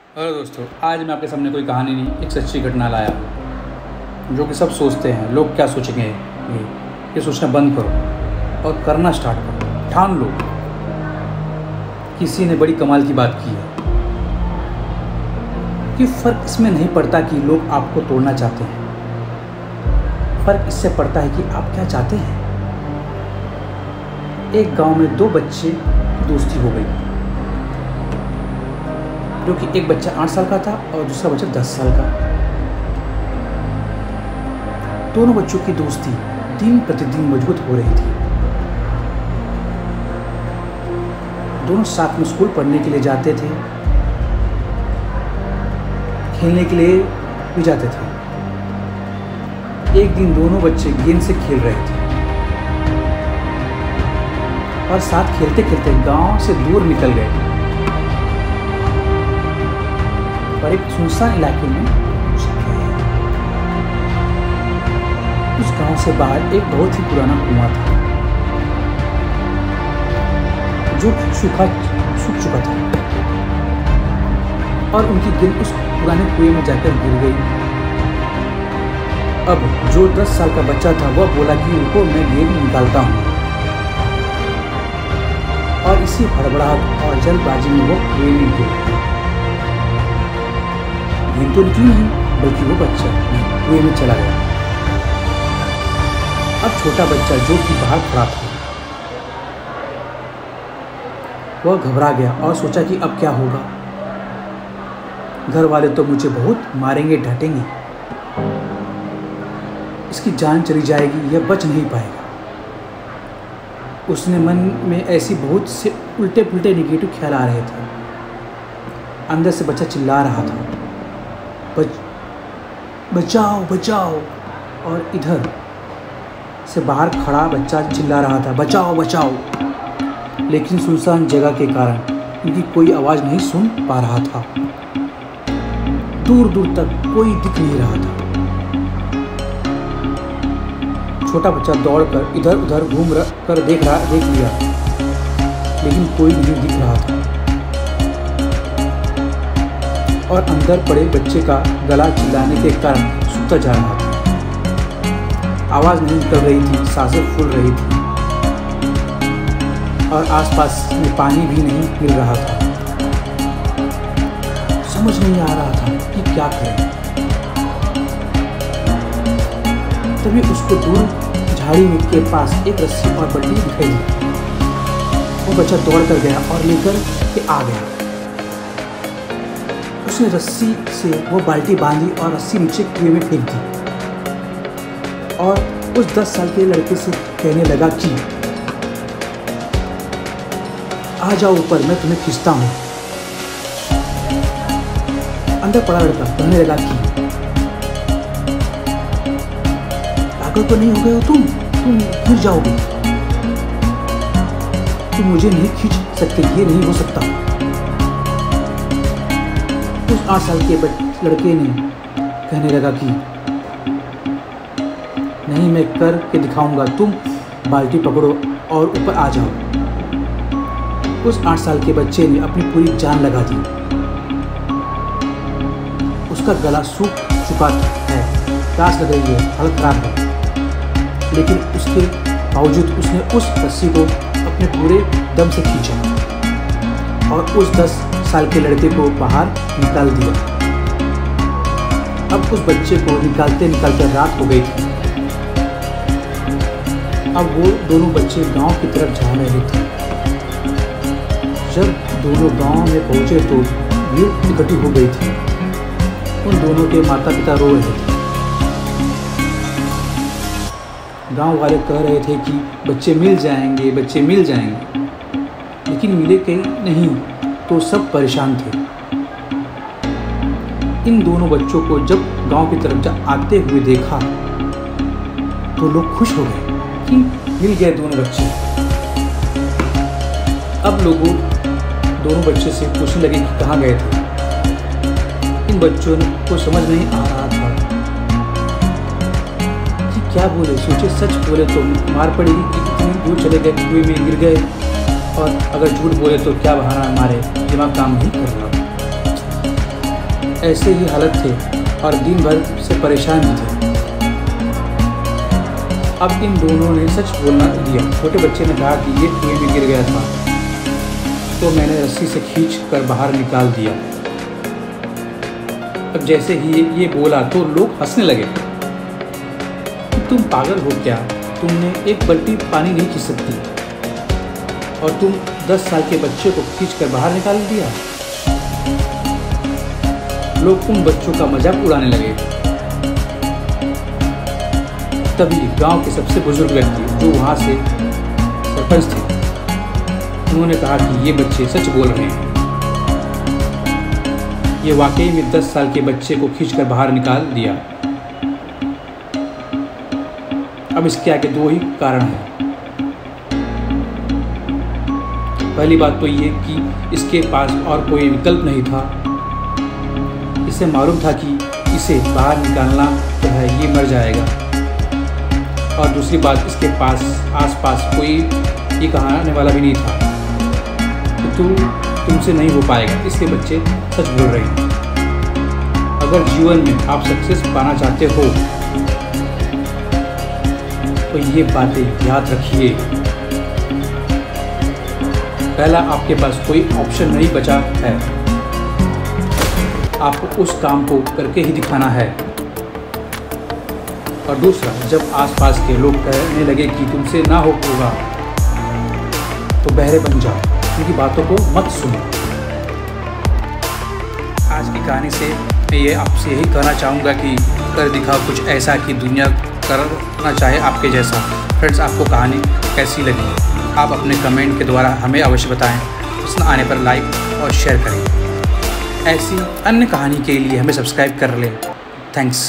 Hello दोस्तों, आज मैं आपके सामने कोई कहानी नहीं, एक सच्ची घटना लाया हूँ जो कि सब सोचते हैं लोग क्या सोचेंगे। ये सोचना बंद करो और करना स्टार्ट करो। ठान लो किसी ने बड़ी कमाल की बात की है कि फ़र्क इसमें नहीं पड़ता कि लोग आपको तोड़ना चाहते हैं, फ़र्क इससे पड़ता है कि आप क्या चाहते हैं। एक गांव में दो बच्चे की दोस्ती हो गई, जो कि एक बच्चा 8 साल का था और दूसरा बच्चा 10 साल का। दोनों बच्चों की दोस्ती दिन प्रतिदिन मजबूत हो रही थी। दोनों साथ में स्कूल पढ़ने के लिए जाते थे, खेलने के लिए भी जाते थे। एक दिन दोनों बच्चे गेंद से खेल रहे थे और साथ खेलते खेलते गांव से दूर निकल गए और एक सुनसान इलाके में घुस गए। उस गांव से बाहर एक बहुत ही पुराना कुआं था जो सूख चुका था और उनकी गेंद उस पुराने कुएं में जाकर गिर गई। अब जो 10 साल का बच्चा था वह बोला कि रुको, मैं गेंद निकालता हूँ, और इसी हड़बड़ाहट और जल्दबाजी में वो कुएं में गिर गया। गेंद तो निकली नहीं, बल्कि वो बच्चा कुएं में चला गया। अब छोटा बच्चा जो कि बाहर खड़ा था वह घबरा गया और सोचा कि अब क्या होगा। घर वाले तो मुझे बहुत मारेंगे, डांटेंगे, इसकी जान चली जाएगी, यह बच नहीं पाएगा। उसने मन में ऐसी बहुत से उल्टे पुल्टे निगेटिव ख्याल आ रहे थे। अंदर से बच्चा चिल्ला रहा था, बचाओ बचाओ, और इधर से बाहर खड़ा बच्चा चिल्ला रहा था, बचाओ बचाओ। लेकिन सुनसान जगह के कारण उनकी कोई आवाज़ नहीं सुन पा रहा था। दूर दूर तक कोई दिख नहीं रहा था। छोटा बच्चा दौड़कर इधर उधर घूम कर देख लिया, लेकिन कोई नहीं दिख रहा था। और अंदर पड़े बच्चे का गला चिल्लाने के कारण सूखता जा रहा था। आवाज़ नहीं निकल रही थी, सांसें फूल रही थी और आसपास में पानी भी नहीं मिल रहा था। समझ नहीं आ रहा था कि क्या करें। तभी उसको दूर झाड़ी के पास एक रस्सी और बल्टी दिखाई दी। वो बच्चा दौड़ कर गया और लेकर के आ गया। उसने रस्सी से वो बाल्टी बांधी और रस्सी नीचे कुएं में फेंक दी और उस 10 साल के लड़के से कहने लगा कि आ जाओ ऊपर, मैं तुम्हें खींचता हूँ। अंदर पड़ा लड़का कहने लगा कि पागल तो नहीं हो गए हो तुम गिर जाओगे, तुम मुझे नहीं खींच सकते, ये नहीं हो सकता। उस 8 साल के लड़के ने कहने लगा कि नहीं, मैं कर के दिखाऊंगा, तुम बाल्टी पकड़ो और ऊपर आ जाओ। उस 8 साल के बच्चे ने अपनी पूरी जान लगा दी। उसका गला सूख चुका है, प्यास लग रही है, हालत खराब है, लेकिन उसके बावजूद उसने उस रस्सी को अपने पूरे दम से खींचा और उस 10 साल के लड़के को बाहर निकाल दिया। अब उस बच्चे को निकालते निकालते रात हो गई थी। अब वो दोनों बच्चे गांव की तरफ जा रहे थे। जब दोनों गांव में पहुंचे तो भीड़ इकट्ठी हो गई थी। उन दोनों के माता पिता रो रहे थे। गांव वाले कह रहे थे कि बच्चे मिल जाएंगे, बच्चे मिल जाएंगे, लेकिन मिले कहीं नहीं, तो सब परेशान थे। इन दोनों बच्चों को जब गांव की तरफ आते हुए देखा तो लोग खुश हो गए कि मिल गए दोनों बच्चे। अब लोगों दोनों बच्चे से पूछने लगे कि कहाँ गए थे। इन बच्चों को समझ नहीं आ रहा था कि क्या बोले। सोचे सच बोले तो मार पड़ेगी कि इतनी दूर चले गए, कुएं में गिर गए, और अगर झूठ बोले तो क्या बहाना मारे, दिमाग काम नहीं कर रहा। ऐसे ही हालत थे और दिन भर से परेशान भी थे। अब इन दोनों ने सच बोलना दिया। छोटे बच्चे ने कहा कि ये कुएं में गिर गया था तो मैंने रस्सी से खींच कर बाहर निकाल दिया। अब जैसे ही ये बोला तो लोग हंसने लगे। तुम पागल हो क्या, तुमने एक बाल्टी पानी नहीं खींच सकती और तुम 10 साल के बच्चे को खींचकर बाहर निकाल दिया। लोग उन बच्चों का मजाक उड़ाने लगे। तभी गांव के सबसे बुजुर्ग व्यक्ति जो वहां से सरपंच थे, उन्होंने कहा कि ये बच्चे सच बोल रहे हैं, ये वाकई में 10 साल के बच्चे को खींचकर बाहर निकाल दिया। अब इसके आगे 2 ही कारण हैं। पहली बात तो ये कि इसके पास और कोई विकल्प नहीं था। इसे मालूम था कि इसे बाहर निकालना तो है, ये मर जाएगा। और दूसरी बात, इसके पास आसपास कोई ये कहने वाला भी नहीं था कि तुमसे नहीं हो पाएगा, इसलिए बच्चे सच बोल रहे हैं। अगर जीवन में आप सक्सेस पाना चाहते हो तो ये बातें याद रखिए। पहला, आपके पास कोई ऑप्शन नहीं बचा है, आपको उस काम को करके ही दिखाना है। और दूसरा, जब आसपास के लोग कहने लगे कि तुमसे ना होगा तो बहरे बन जाओ, उनकी बातों को मत सुनो। आज की कहानी से मैं ये आपसे यही कहना चाहूँगा कि कर दिखाओ कुछ ऐसा कि दुनिया करना चाहे आपके जैसा। फ्रेंड्स, आपको कहानी कैसी लगी आप अपने कमेंट के द्वारा हमें अवश्य बताएं। पसंद आने पर लाइक और शेयर करें। ऐसी अन्य कहानी के लिए हमें सब्सक्राइब कर लें। थैंक्स।